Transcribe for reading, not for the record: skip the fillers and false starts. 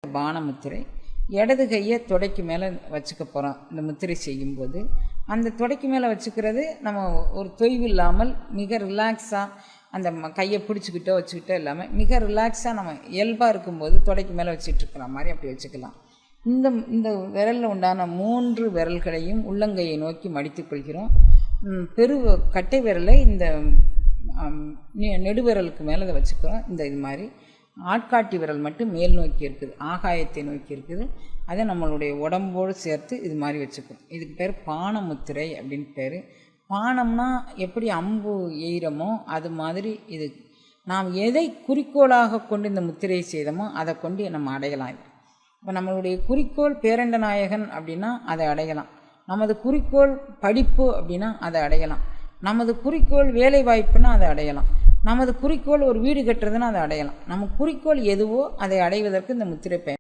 பான முத்திரை. இடது கையை தொடைக்கு மேலே வச்சுக்க போகிறோம். இந்த முத்திரை செய்யும்போது அந்த தொடைக்கு மேலே வச்சுக்கிறது நம்ம ஒரு தொய்வு இல்லாமல் மிக ரிலாக்ஸாக அந்த கையை பிடிச்சிக்கிட்டோ வச்சுக்கிட்டோ இல்லாமல் மிக ரிலாக்ஸாக நம்ம இயல்பாக இருக்கும்போது தொடைக்கு மேலே வச்சிட்ருக்கிற மாதிரி அப்படி வச்சுக்கலாம். இந்த விரலில் உண்டான 3 விரல்களையும் உள்ளங்கையை நோக்கி மடித்து கொள்கிறோம். கட்டை விரலை இந்த நெடுவிரலுக்கு மேலே இதை வச்சுக்கிறோம். இது மாதிரி ஆட்காட்டி விரல் மட்டும் மேல் நோக்கி இருக்குது, ஆகாயத்தை நோக்கி இருக்குது. அதை நம்மளுடைய உடம்போடு சேர்த்து இது மாதிரி வச்சுக்கிறோம். இதுக்கு பேர் பான முத்திரை அப்படின்னு பேர். பானம்னா எப்படி அம்பு எய்கிறமோ அது மாதிரி இது நாம் எதை குறிக்கோளாக கொண்டு இந்த முத்திரையை செய்தோமோ அதை கொண்டு நம்ம அடையலாம். இப்போ நம்மளுடைய குறிக்கோள் பேரண்ட நாயகன் அப்படின்னா அதை அடையலாம். நமது குறிக்கோள் படிப்பு அப்படின்னா அதை அடையலாம். நமது குறிக்கோள் வேலை வாய்ப்புன்னா அதை அடையலாம். நமது குறிக்கோள் ஒரு வீடு கட்டுறதுன்னா அதை அடையலாம். நம்ம குறிக்கோள் எதுவோ அதை அடைவதற்கு இந்த முத்திரை